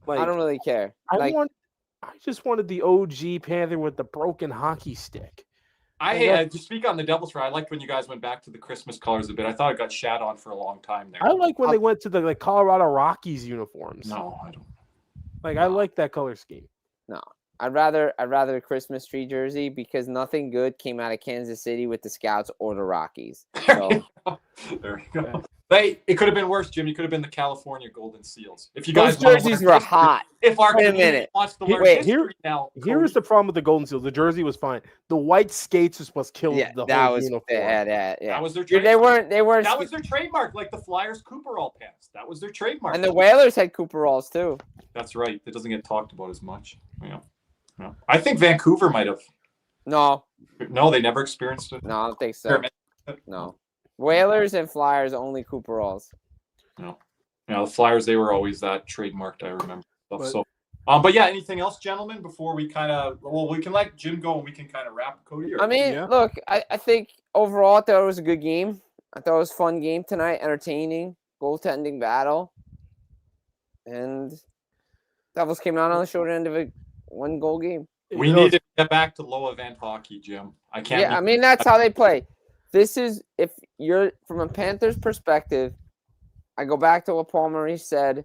Like, I don't really care. I just wanted the OG Panther with the broken hockey stick. To speak on the Devils for, I liked when you guys went back to the Christmas colors a bit. I thought it got shat on for a long time there. I like when they went to the Colorado Rockies uniforms. No, I don't. I like that color scheme. No, I'd rather a Christmas tree jersey because nothing good came out of Kansas City with the Scouts or the Rockies. So There you go. Hey, it could have been worse, Jim. You could have been the California Golden Seals. If you those guys wanna jerseys learn were history- hot. If our Wait a community minute. wants to learn Wait, history now, Here's the problem with the Golden Seals. The jersey was fine. The white skates was supposed to kill Yeah, the that whole was uniform. yeah. that was their Dude, trademark. they weren't. That was their trademark, like the Flyers Cooperall pants. That was their trademark. And the Whalers had Cooperalls too. That's right. It doesn't get talked about as much. Yeah. I think Vancouver might have. No, No, they never experienced it. I don't think so. No. Whalers and Flyers only Cooperalls. No. The Flyers, they were always that trademarked, I remember. But- So, but yeah, anything else, gentlemen, before we kind of, we can let Jim go and we can kind of wrap Cody. I mean, look, I think overall I thought it was a good game. I thought it was a fun game tonight, entertaining, goaltending battle. And Devils came out on the short end of a 1-goal game. We need to get back to low event hockey, Jim. I can't. Yeah, I mean, that's how they play. This is, if you're from a Panthers perspective, I go back to what Paul Maurice said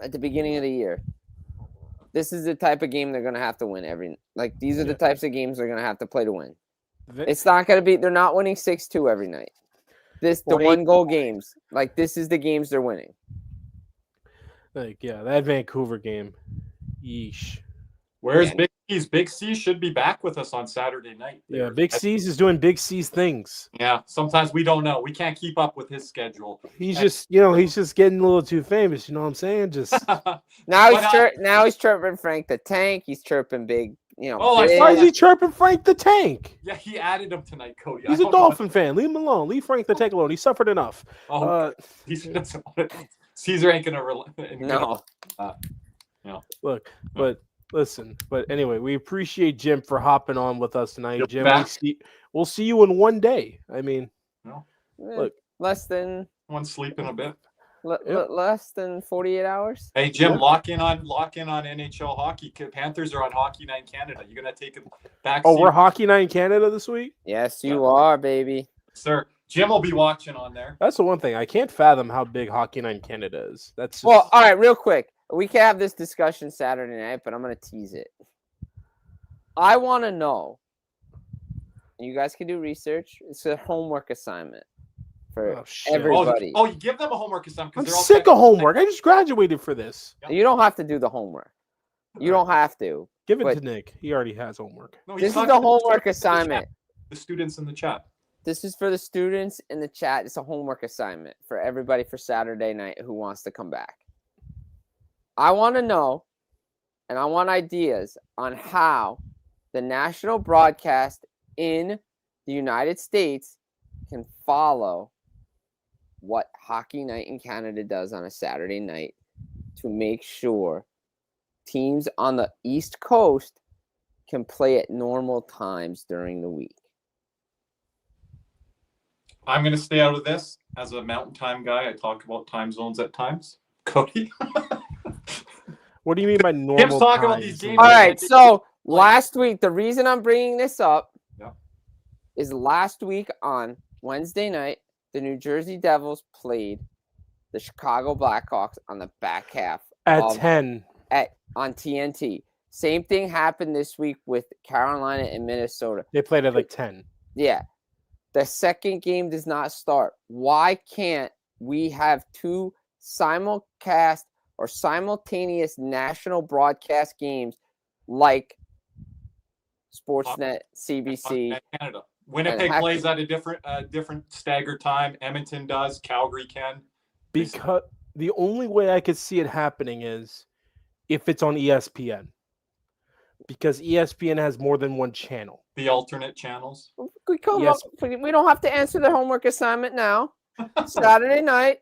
at the beginning of the year. This is the type of game they're going to have to win these are the types of games they're going to have to play to win. It's not going to be, they're not winning 6-2 every night. The 1-goal games, this is the games they're winning. That Vancouver game. Yeesh. Where's Big C's? Big C should be back with us on Saturday night. Yeah, Big C's is doing Big C's things. Yeah, sometimes we don't know. We can't keep up with his schedule. He's just getting a little too famous. You know what I'm saying? Just now he's chirping Frank the Tank. He's chirping Big. Why is he chirping Frank the Tank? Yeah, he added him tonight, Cody. He's a Dolphin fan. Leave him alone. Leave Frank the Tank alone. He suffered enough. Caesar ain't gonna. No. Look, but. Listen, but anyway, we appreciate Jim for hopping on with us tonight. Jim, we'll see you in one day. I mean, look, less than one sleeping a bit. Less than 48 hours. Hey Jim, lock in on NHL hockey. Panthers are on Hockey Night in Canada. You're gonna take a back. Oh, we're Hockey Night in Canada this week? Yes, you are, baby. Sir, Jim will be watching on there. That's the one thing. I can't fathom how big Hockey Night in Canada is. That's just... Well, all right, real quick. We can have this discussion Saturday night, but I'm going to tease it. I want to know, and you guys can do research. It's a homework assignment for everybody. Oh, you give them a homework assignment. I'm sick of homework. I just graduated for this. You don't have to do the homework. You don't have to. Give it to Nick. He already has homework. No, this is the homework assignment. The students in the chat. This is for the students in the chat. It's a homework assignment for everybody for Saturday night who wants to come back. I want to know, and I want ideas on how the national broadcast in the United States can follow what Hockey Night in Canada does on a Saturday night to make sure teams on the East Coast can play at normal times during the week. I'm going to stay out of this. As a Mountain Time guy, I talk about time zones at times. Cody? What do you mean by normal Tim's talking about these games. All right, so last week, the reason I'm bringing this up is last week on Wednesday night, the New Jersey Devils played the Chicago Blackhawks on the back half. At 10. On TNT. Same thing happened this week with Carolina and Minnesota. They played at 10. Yeah. The second game does not start. Why can't we have two simulcast or simultaneous national broadcast games like Sportsnet, CBC, Canada? Winnipeg plays at a different staggered time. Edmonton does. Calgary can. Because the only way I could see it happening is if it's on ESPN. Because ESPN has more than one channel. The alternate channels. We don't have to answer the homework assignment now. Saturday night.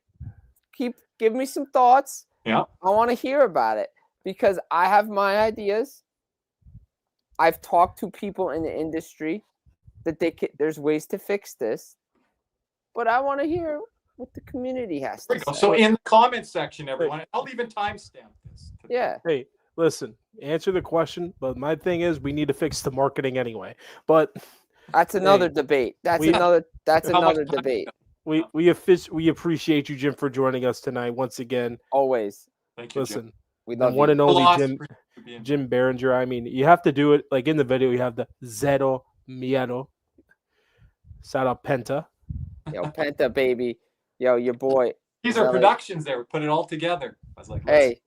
Give me some thoughts. Yeah. I want to hear about it because I have my ideas. I've talked to people in the industry that there's ways to fix this, but I want to hear what the community has to say. So in the comments section, everyone, I'll even timestamp this. Yeah. Hey, listen, answer the question, but my thing is we need to fix the marketing anyway. But that's another debate. That's another debate. We appreciate you, Jim, for joining us tonight once again. Always. Thank you, listen, Jim. We love one and only Jim Biringer. I mean, you have to do it like in the video. You have the Zero Miedo. Shout out Penta. Yo, Penta, baby. Yo, your boy. These are productions there. We put it all together. I was like, hey,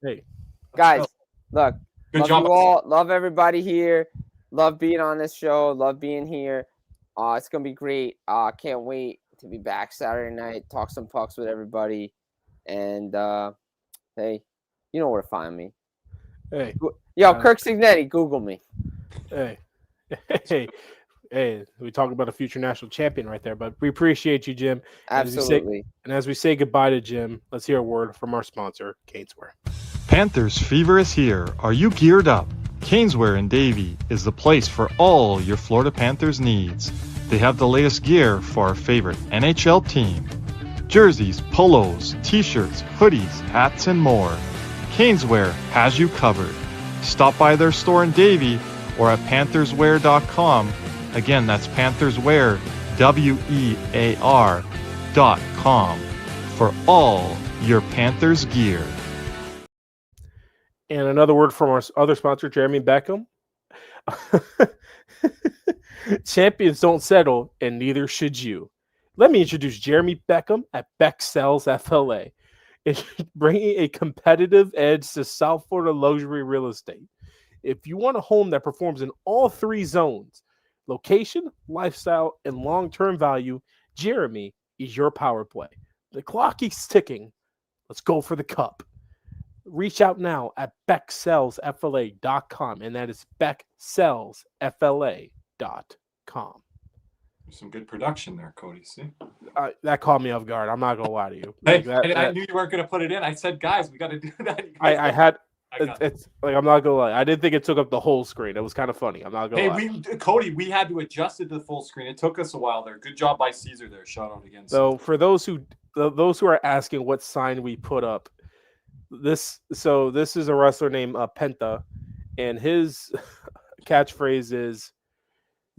guys, look. Good love job. You all. Love everybody here. Love being on this show. Love being here. It's going to be great. Can't wait to be back Saturday night. Talk some pucks with everybody. And, hey, you know where to find me. Hey. Yo, Kirk Signetti, Google me. Hey. Hey, we talk about a future national champion right there, but we appreciate you, Jim. Absolutely. And as we say goodbye to Jim, let's hear a word from our sponsor, Caneswear. Panthers fever is here. Are you geared up? Caneswear in Davie is the place for all your Florida Panthers needs. They have the latest gear for our favorite NHL team. Jerseys, polos, t-shirts, hoodies, hats, and more. Caneswear has you covered. Stop by their store in Davie or at pantherswear.com. Again, that's pantherswear, WEAR.com for all your Panthers gear. And another word from our other sponsor, Jeremy Beckham. Champions don't settle, and neither should you. Let me introduce Jeremy Beckham at Beck Sells FLA. It's bringing a competitive edge to South Florida luxury real estate. If you want a home that performs in all three zones, location, lifestyle, and long-term value, Jeremy is your power play. The clock is ticking. Let's go for the cup. Reach out now at BeckSellsFLA.com, and that is BeckSellsFLA.com. Some good production there, Cody. See? That caught me off guard. I'm not going to lie to you. Hey, I knew you weren't going to put it in. I said, guys, we got to do that. It's like, I'm not going to lie. I didn't think it took up the whole screen. It was kind of funny. I'm not going to lie. Cody, we had to adjust it to the full screen. It took us a while there. Good job by Caesar there. Shout out again. So for those who are asking what sign we put up, this is a wrestler named Penta, and his catchphrase is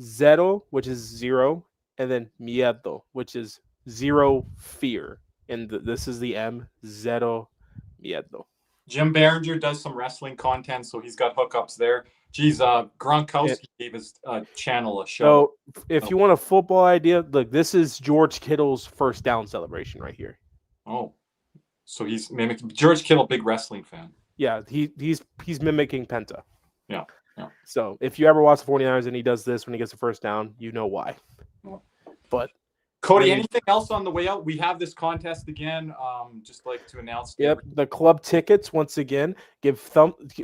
Zero, which is zero, and then Miedo, which is zero fear. And this is the M, Zero Miedo. Jim Biringer does some wrestling content, so he's got hookups there. Geez, Gronkowski gave his channel a show. So if you want a football idea, look, this is George Kittle's first down celebration right here. Oh, so he's mimicking George Kittle, big wrestling fan. Yeah, he's mimicking Penta. Yeah. So if you ever watch the 49ers and he does this when he gets the first down, you know why. But Cody, anything else on the way out? We have this contest again. Just like to announce. Yep, the club tickets once again.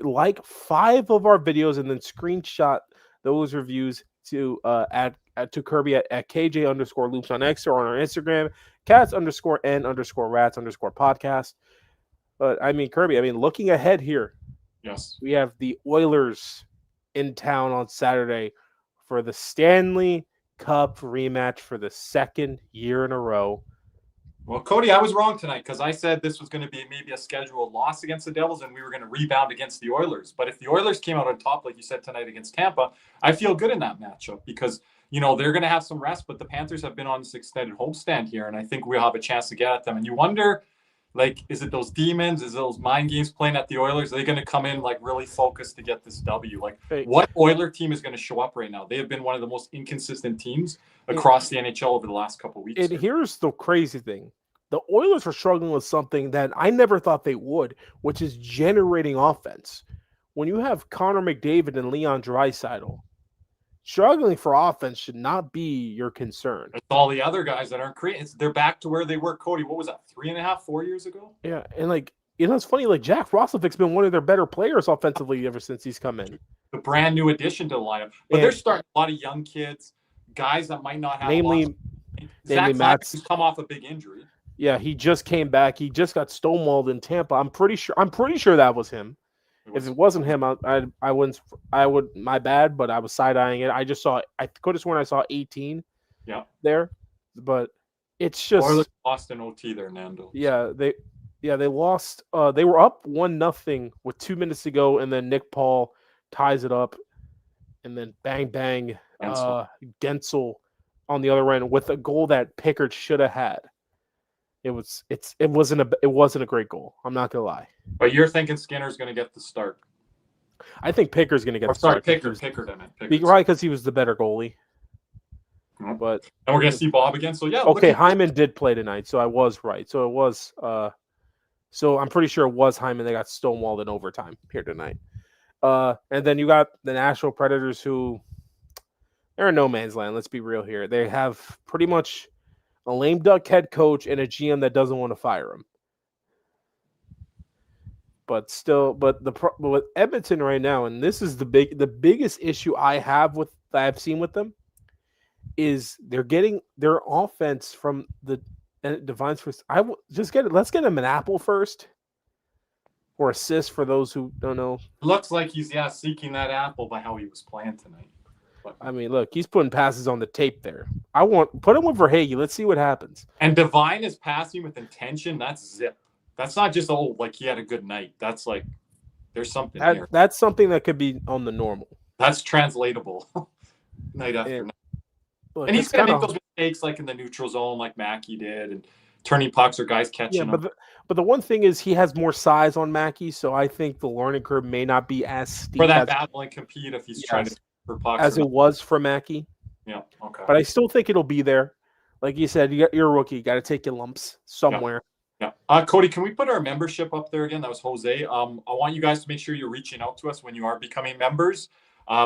Like 5 of our videos and then screenshot those reviews to to Kirby at KJ_loops on X or on our Instagram, Cats_N_Rats_podcast. But I mean, Kirby, looking ahead here. Yes, we have the Oilers in town on Saturday for the Stanley Cup rematch for the second year in a row. Well, Cody, I was wrong tonight because I said this was going to be maybe a scheduled loss against the Devils and we were going to rebound against the Oilers. But if the Oilers came out on top, like you said tonight against Tampa, I feel good in that matchup because, they're going to have some rest, but the Panthers have been on this extended homestand here, and I think we'll have a chance to get at them. And you wonder, is it those demons? Is it those mind games playing at the Oilers? Are they going to come in really focused to get this W? What Oiler team is going to show up right now? They have been one of the most inconsistent teams across the NHL over the last couple of weeks. And here's the crazy thing. The Oilers are struggling with something that I never thought they would, which is generating offense. When you have Connor McDavid and Leon Draisaitl, struggling for offense should not be your concern. It's all the other guys that aren't creating. They're back to where they were, Cody. What was that, 3.5, 4 years ago? Yeah, and it's funny. Jack Roslovic's been one of their better players offensively ever since he's come in. The brand new addition to the lineup, but they're starting a lot of young kids, guys that might not have. Namely Zach Matt's come off a big injury. Yeah, he just came back. He just got stonewalled in Tampa. I'm pretty sure that was him. If it wasn't him, I wouldn't. My bad, but I was side eyeing it. I just saw. I could have sworn I saw 18. Yeah. There, but it's just. Oilers lost in OT there, Nando. Yeah, they lost. They were up 1-0 with 2 minutes to go, and then Nick Paul ties it up, and then bang, Gensel on the other end with a goal that Pickard should have had. It wasn't a great goal. I'm not gonna lie. But you're thinking Skinner's gonna get the start. I think Pickard's gonna get the start. Pickard. I meant Pickard. Right, because he was the better goalie. Mm-hmm. But and we're gonna see Bob again. So yeah. Okay, Hyman did play tonight, so I was right. So it was. So I'm pretty sure it was Hyman. They got stonewalled in overtime here tonight. And then you got the Nashville Predators, who they're in no man's land. Let's be real here. They have pretty much a lame duck head coach and a GM that doesn't want to fire him. But with Edmonton right now, and this is the biggest issue I've seen with them, is they're getting their offense from the Devine's first. Let's get him an apple first, or assist for those who don't know. Looks like he's seeking that apple by how he was playing tonight. But, I mean, look, he's putting passes on the tape there. Put him with Verhage. Let's see what happens. And Devine is passing with intention. That's zip. That's not just like he had a good night. That's like there's something there. That's something that could be on the normal. That's translatable night after night. Look, and he's going to make those mistakes like in the neutral zone like Mackey did and turning pucks or guys catching him. But the one thing is he has more size on Mackey, so I think the learning curve may not be as steep. For that battle and compete if he's trying to for pucks. As it was for Mackey. Yeah, okay. But I still think it'll be there. Like you said, you're a rookie. You got to take your lumps somewhere. Yeah. Cody, can we put our membership up there again? That was Jose. I want you guys to make sure you're reaching out to us when you are becoming members.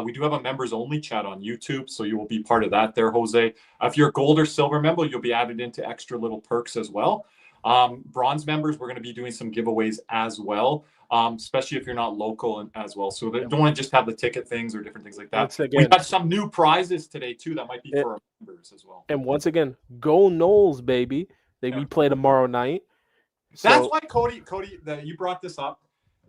We do have a members only chat on YouTube, so you will be part of that there, Jose. If you're a gold or silver member, you'll be added into extra little perks as well. Bronze members, we're going to be doing some giveaways as well, especially if you're not local as well. So don't want to just have the ticket things or different things like that. We've got some new prizes today, too, that might be for our members as well. And once again, go Knowles, baby. We play tomorrow night. That's why, Cody, you brought this up.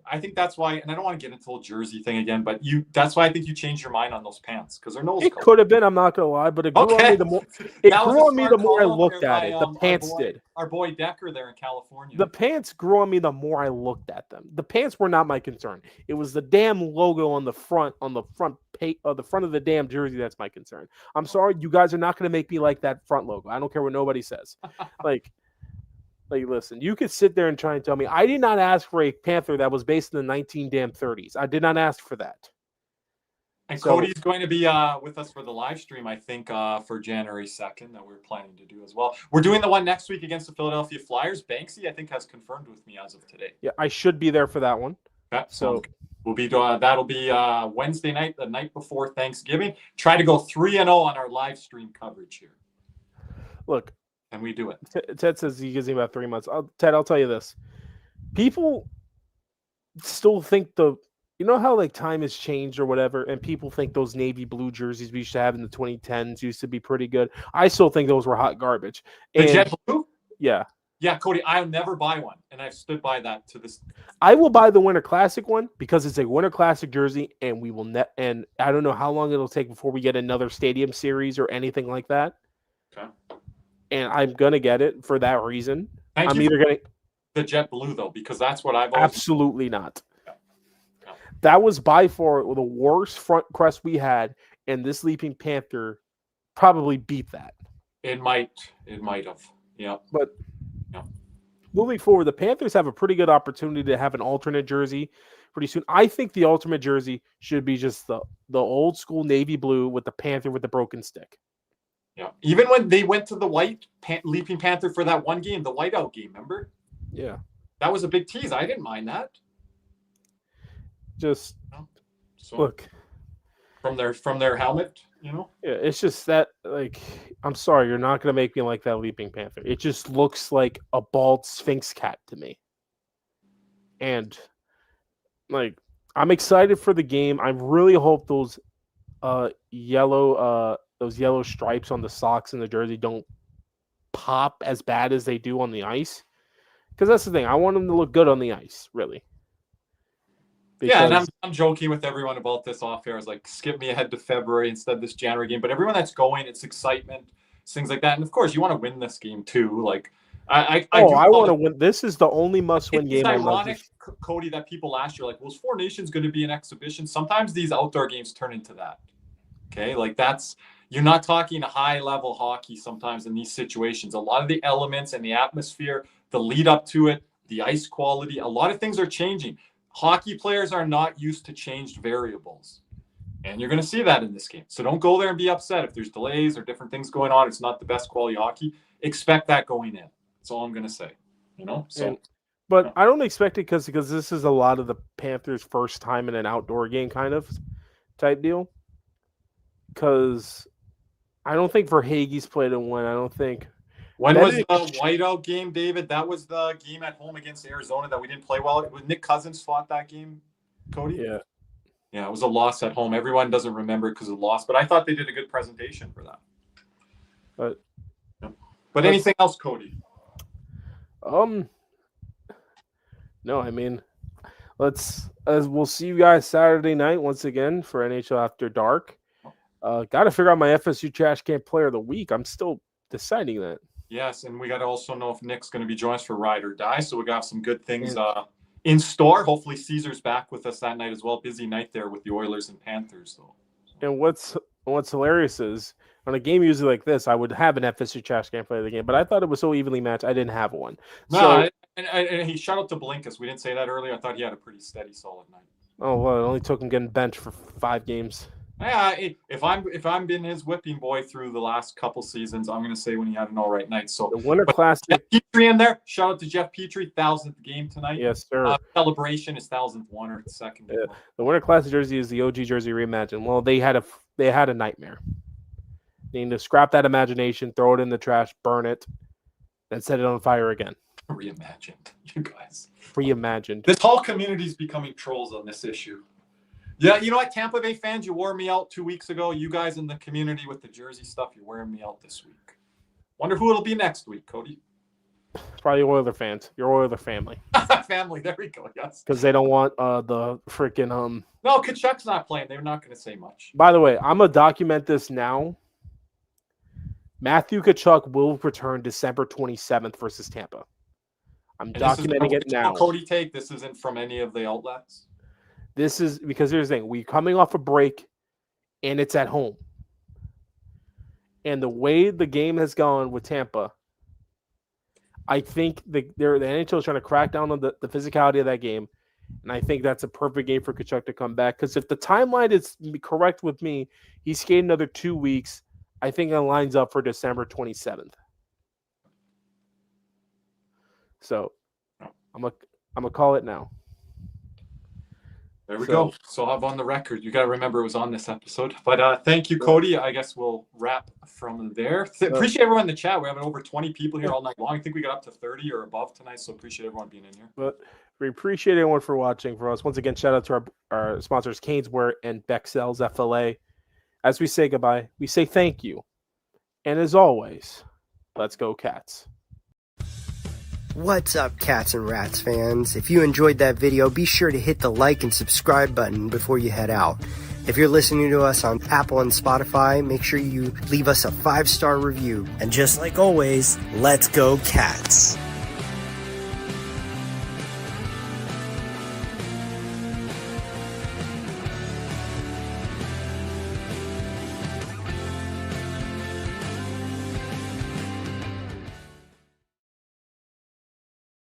I think that's why, and I don't want to get into the whole jersey thing again, but that's why I think you changed your mind on those pants because they're Knowles. It could have been, I'm not gonna lie, but it grew on me the more. It grew on me the more I looked at it. The pants did. Our boy Decker there in California. The pants grew on me the more I looked at them. The pants were not my concern. It was the damn logo on the front of the damn jersey that's my concern. I'm sorry, you guys are not gonna make me like that front logo. I don't care what nobody says. Like, listen, you could sit there and try and tell me I did not ask for a Panther that was based in the 1930s. I did not ask for that. And Cody's going to be with us for the live stream, I think, for January 2nd that we're planning to do as well. We're doing the one next week against the Philadelphia Flyers. Banksy, I think, has confirmed with me as of today. Yeah, I should be there for that one. Okay, so we'll be that'll be Wednesday night, the night before Thanksgiving. Try to go 3-0 on our live stream coverage here. Look. And we do it. Ted says he gives me about 3 months. Ted, I'll tell you this. People still think how like time has changed or whatever, and people think those navy blue jerseys we used to have in the 2010s used to be pretty good. I still think those were hot garbage. The jet blue? Yeah. Yeah, Cody, I'll never buy one, and I've stood by that to this. I will buy the Winter Classic one because it's a Winter Classic jersey, and we will and I don't know how long it'll take before we get another Stadium Series or anything like that. Okay. And I'm gonna get it for that reason. I'm either getting the jet blue though, because that's what I've always... Absolutely not. No. That was by far the worst front crest we had, and this Leaping Panther probably beat that. It might have. Yeah. But moving forward, the Panthers have a pretty good opportunity to have an alternate jersey pretty soon. I think the ultimate jersey should be just the old school navy blue with the Panther with the broken stick. Yeah, even when they went to the white Leaping Panther for that one game, the whiteout game, remember? Yeah, that was a big tease. I didn't mind that. Just look from their helmet, Yeah, it's just that like I'm sorry, you're not gonna make me like that Leaping Panther. It just looks like a bald Sphinx cat to me, and like I'm excited for the game. I really hope those yellow stripes on the socks and the jersey don't pop as bad as they do on the ice. Because that's the thing. I want them to look good on the ice, really. Because... Yeah, and I'm joking with everyone about this off air. I was like, skip me ahead to February instead of this January game. But everyone that's going, it's excitement, things like that. And of course, you want to win this game too. Like, I want to win. This is the only must-win game. It's ironic, Cody, that people last year like, was Four Nations going to be an exhibition? Sometimes these outdoor games turn into that. Okay, like you're not talking high-level hockey sometimes in these situations. A lot of the elements and the atmosphere, the lead up to it, the ice quality, a lot of things are changing. Hockey players are not used to changed variables. And you're going to see that in this game. So don't go there and be upset if there's delays or different things going on. It's not the best quality hockey. Expect that going in. That's all I'm going to say. But I don't expect it because this is a lot of the Panthers' first time in an outdoor game kind of type deal. Because I don't think Verhage's played in one. I don't think. When was the whiteout game, David? That was the game at home against Arizona that we didn't play well. Was Nick Cousins fought that game, Cody? Yeah. Yeah, it was a loss at home. Everyone doesn't remember it because of the loss, but I thought they did a good presentation for that. But anything else, Cody? No, I mean, we'll see you guys Saturday night once again for NHL After Dark. Got to figure out my FSU Trash Can Player of the Week. I'm still deciding that. Yes, and we got to also know if Nick's going to be joining us for Ride or Die. So we got some good things in store. Hopefully, Caesar's back with us that night as well. Busy night there with the Oilers and Panthers, though. And what's hilarious is on a game usually like this, I would have an FSU Trash Can Player of the game, but I thought it was so evenly matched, I didn't have one. No, and he shout out to Blinkus. We didn't say that earlier. I thought he had a pretty steady, solid night. Oh well, it only took him getting benched for 5 games. Yeah, if I'm been his whipping boy through the last couple seasons, I'm gonna say when he had an all right night. So the Winter Classic, Jeff Petrie in there. Shout out to Jeff Petrie, 1,000th game tonight. Yes, sir. Celebration is 1,000th one or second. Yeah. The Winter Classic jersey is the OG jersey reimagined. Well, they had a nightmare. They need to scrap that imagination, throw it in the trash, burn it, then set it on fire again. Reimagined, you guys. Reimagined. This whole community is becoming trolls on this issue. Yeah, you know what, Tampa Bay fans, you wore me out 2 weeks ago. You guys in the community with the jersey stuff, you're wearing me out this week. Wonder who it'll be next week, Cody. Probably Oiler fans. Your Oiler family. Family, there we go, yes. Because they don't want the freaking No, Kachuk's not playing. They're not going to say much. By the way, I'm going to document this now. Matthew Tkachuk will return December 27th versus Tampa. I'm documenting it now. Cody take. This isn't from any of the outlets. This is because here's the thing. We're coming off a break, and it's at home. And the way the game has gone with Tampa, I think the NHL is trying to crack down on the physicality of that game. And I think that's a perfect game for Tkachuk to come back. Because if the timeline is correct with me, he's skating another 2 weeks. I think it lines up for December 27th. So I'm gonna call it now. There we go. So I'm on the record. You got to remember it was on this episode. But thank you, Cody. I guess we'll wrap from there. Appreciate everyone in the chat. We're having over 20 people here all night long. I think we got up to 30 or above tonight. So appreciate everyone being in here. But we appreciate everyone for watching for us. Once again, shout out to our sponsors, Caneswear and Bexels FLA. As we say goodbye, we say thank you. And as always, let's go Cats. What's up, Cats and Rats fans? If you enjoyed that video, be sure to hit the like and subscribe button before you head out. If you're listening to us on Apple and Spotify, make sure you leave us a 5-star review. And just like always, let's go Cats.